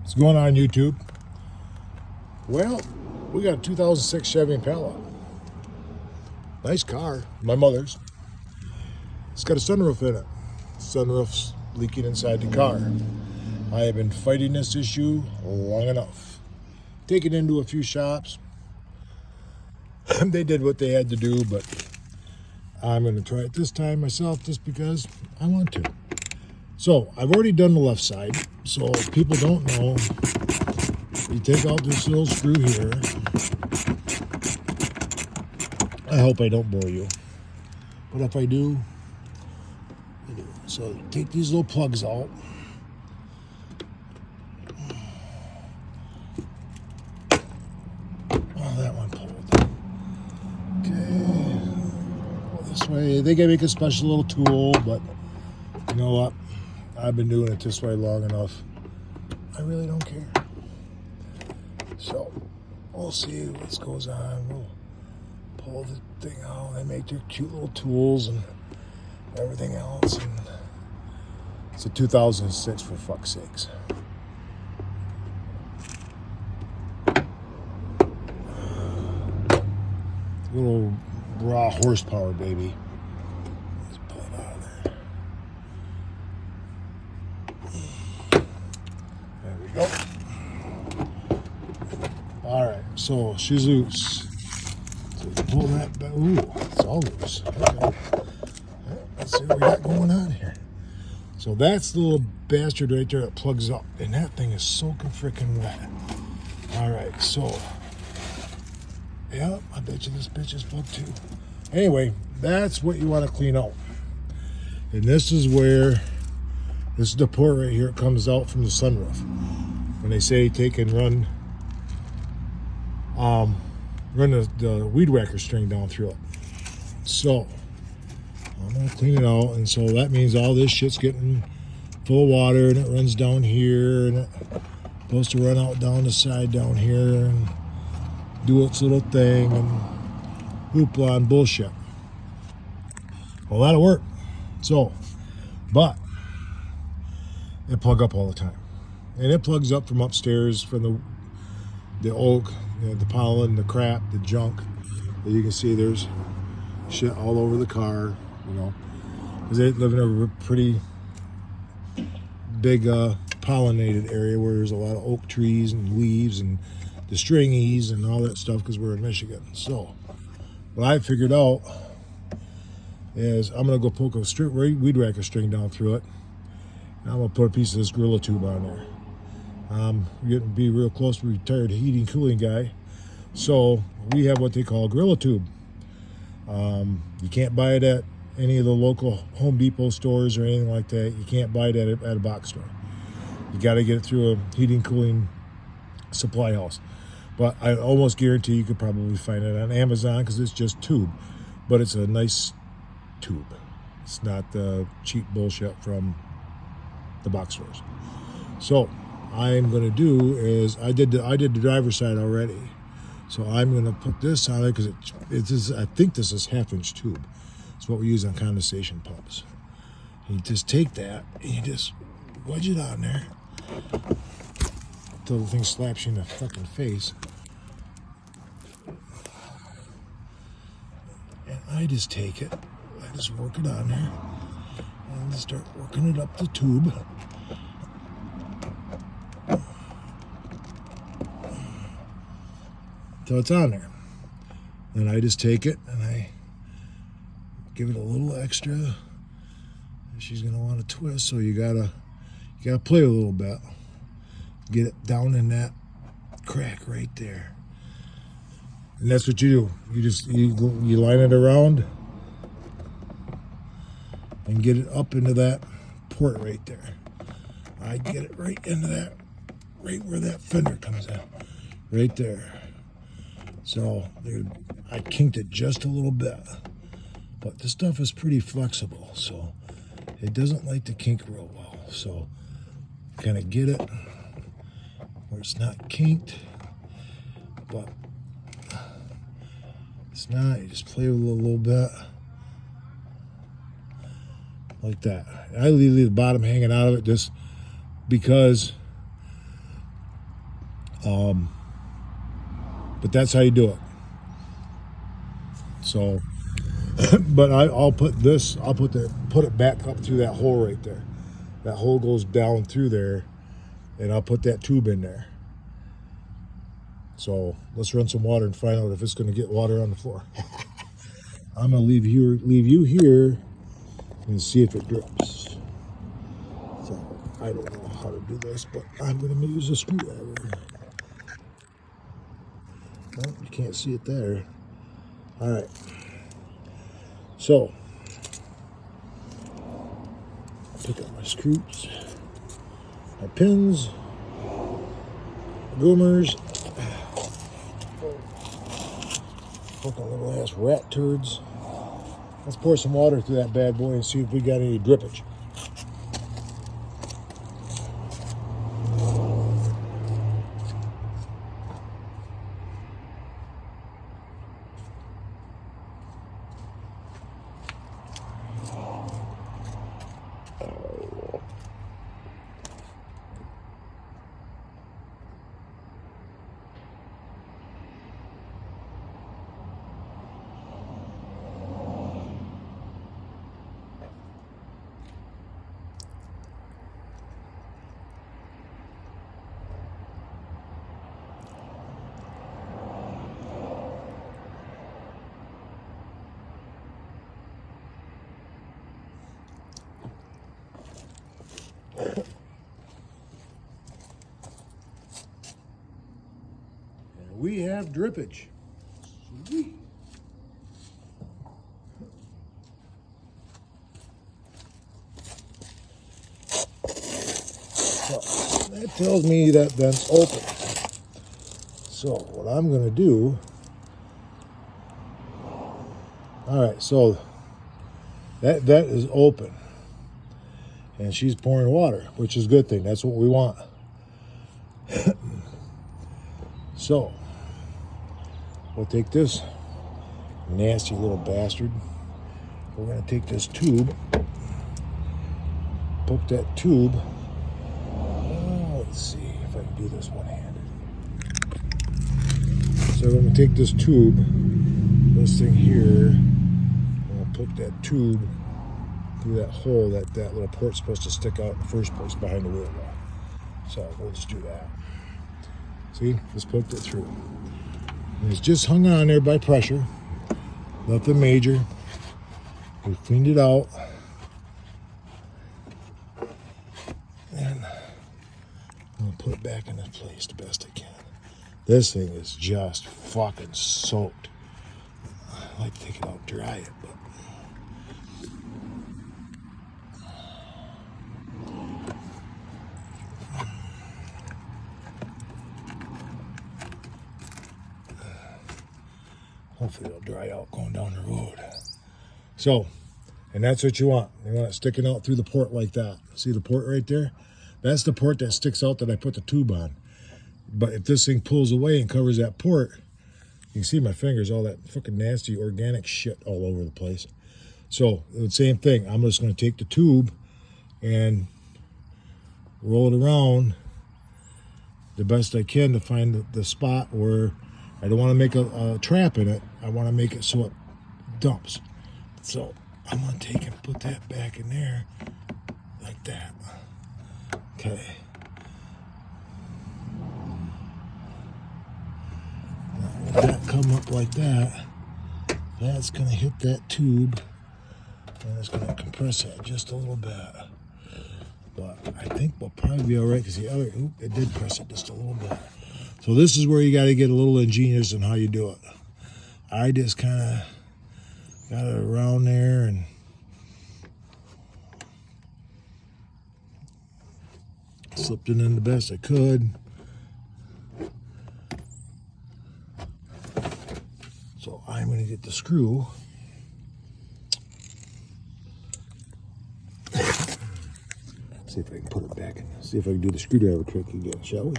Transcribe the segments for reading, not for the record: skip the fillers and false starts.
What's going on YouTube? Well, we got a 2006 Chevy Impala. Nice car, my mother's. It's got a sunroof in it. Sunroof's leaking inside the car. I have been fighting this issue long enough. Taken it into a few shops. They did what they had to do, but I'm going to try it this time myself just because I want to. So, I've already done the left side, so if people don't know, you take out this little screw here. I hope I don't bore you, but if I do, you do. So take these little plugs out. Oh, that one pulled. Okay. Well, this way, they can make a special little tool, but you know what? I've been doing it this way long enough. I really don't care. So, we'll see what goes on. We'll pull the thing out. They make their cute little tools and everything else. And it's a 2006 for fuck's sakes. Little raw horsepower, baby. Let's pull it out of there. There we go. All right, so she's loose. So pull that back. Ooh, it's all loose. Okay. Let's see what we got going on here. So that's the little bastard right there that plugs up, and that thing is soaking freaking wet. All right, so yeah, I bet you this bitch is plugged too. Anyway, that's what you want to clean out. And this is where, this is the port right here. It comes out from the sunroof. When they say take and run the weed whacker string down through it. So I'm gonna clean it out, and so that means all this shit's getting full of water, and it runs down here, and it's supposed to run out down the side down here and do its little thing and hoopla and bullshit. Well, that'll work. So, but it plug up all the time, and it plugs up from upstairs from the oak, you know, the pollen, the crap, the junk. You can see there's shit all over the car, you know, because they live in a pretty big pollinated area where there's a lot of oak trees and leaves and the stringies and all that stuff because we're in Michigan. So what I figured out is I'm going to go poke a weed whacker string down through it, and I'm going to put a piece of this Gorilla Tube on there. We're getting to be real close to a retired heating cooling guy, so we have what they call a Gorilla Tube. You can't buy it at any of the local Home Depot stores or anything like that. You can't buy it at a box store. You got to get it through a heating cooling supply house. But I almost guarantee you could probably find it on Amazon because it's just tube, but it's a nice tube. It's not the cheap bullshit from the box stores. So I'm going to do is I did the driver's side already, so I'm going to put this on it because it is, I think this is 1/2-inch tube. It's what we use on condensation pumps. You just take that and you just wedge it on there until the thing slaps you in the fucking face. And I just take it, I just work it on there and just start working it up the tube. So it's on there. Then I just take it and I give it a little extra. She's gonna want to twist, so you gotta play a little bit. Get it down in that crack right there. And that's what you do. You line it around and get it up into that port right there. I get it right into that, right where that fender comes in, right there. So I kinked it just a little bit, but this stuff is pretty flexible, so it doesn't like to kink real well. So kind of get it where it's not kinked, but it's not. You just play with it a little bit like that. I leave the bottom hanging out of it just because But that's how you do it. So, but I'll put this. I'll put it back up through that hole right there. That hole goes down through there, and I'll put that tube in there. So let's run some water and find out if it's going to get water on the floor. I'm going to leave you here and see if it drips. So I don't know how to do this, but I'm going to use a screwdriver. Well, you can't see it there. All right. So I'll pick up my screws, my pins, goomers, fucking little ass rat turds. Let's pour some water through that bad boy and see if we got any drippage. And we have drippage. Sweet. So that tells me that vent's open. So what I'm going to do, all right, so that vent is open. And she's pouring water, which is a good thing. That's what we want. So, we'll take this nasty little bastard. We're going to take this tube, poke that tube. Let's see if I can do this one-handed. So, I'm going to take this tube, this thing here, and I'll poke that tube through that hole that little port's supposed to stick out in the first place behind the wheel well. So we'll just do that. See, just poked it through. And it's just hung on there by pressure. Nothing major. We cleaned it out. And I'll put it back in its place the best I can. This thing is just fucking soaked. I like to take it out and dry it, but hopefully it'll dry out going down the road. So, and that's what you want. You want it sticking out through the port like that. See the port right there? That's the port that sticks out that I put the tube on. But if this thing pulls away and covers that port, you can see my fingers, all that fucking nasty organic shit all over the place. So, the same thing. I'm just going to take the tube and roll it around the best I can to find the spot where I don't want to make a trap in it. I want to make it so it dumps. So I'm going to take and put that back in there like that. Okay. Now with that come up like that, that's going to hit that tube and it's going to compress it just a little bit. But I think we'll probably be all right because the other, it did press it just a little bit. So this is where you got to get a little ingenious in how you do it. I just kind of got it around there and slipped it in the best I could. So I'm going to get the screw. See if I can put it back in. See if I can do the screwdriver trick again, shall we?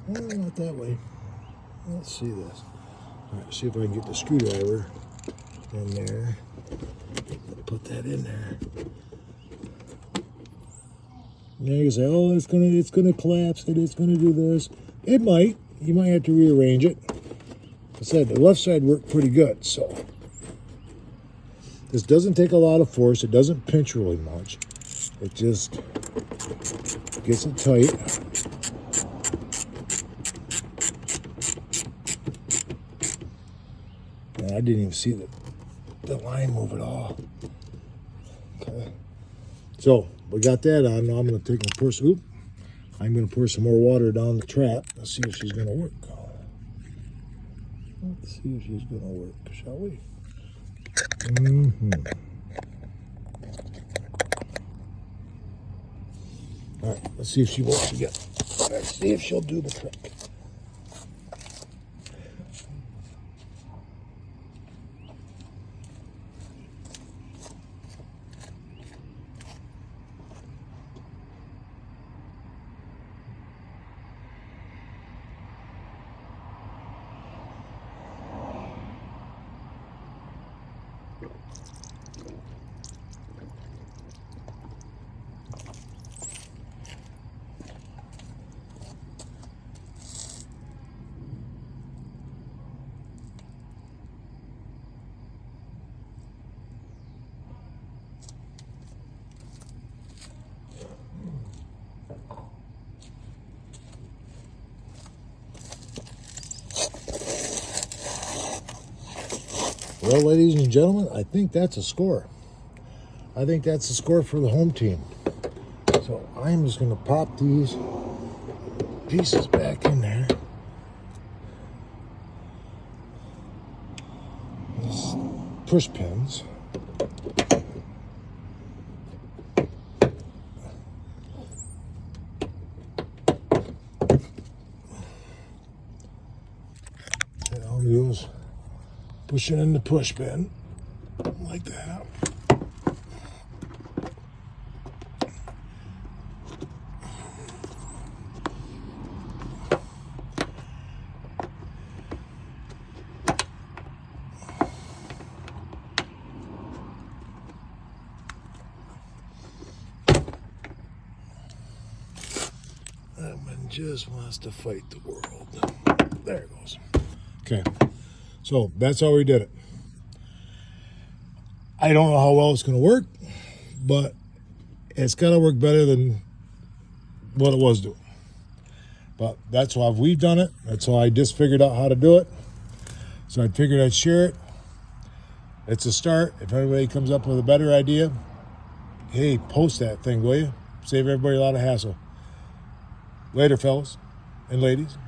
Not that way. Let's see this. All right, see if I can get the screwdriver in there. Put that in there. And you say, oh, it's gonna collapse it, it's gonna do this. It might. You might have to rearrange it. I said the left side worked pretty good, so this doesn't take a lot of force. It doesn't pinch really much. It just gets it tight. And I didn't even see the line move at all. Okay. So we got that on. Now I'm going to take and pour some. I'm going to pour some more water down the trap. Let's see if she's going to work. Let's see if she's going to work, shall we? All right, let's see if she works again. Let's see if she'll do the trick. Well, ladies and gentlemen, I think that's a score. I think that's a score for the home team. So I'm just going to pop these pieces back in there. These push pins. And all you do is push it in the push pin like that. That one just wants to fight the world. There it goes. Okay. So that's how we did it. I don't know how well it's going to work, but it's got to work better than what it was doing. But that's how we've done it. That's how I just figured out how to do it. So I figured I'd share it. It's a start. If everybody comes up with a better idea, hey, post that thing, will you? Save everybody a lot of hassle. Later, fellas and ladies.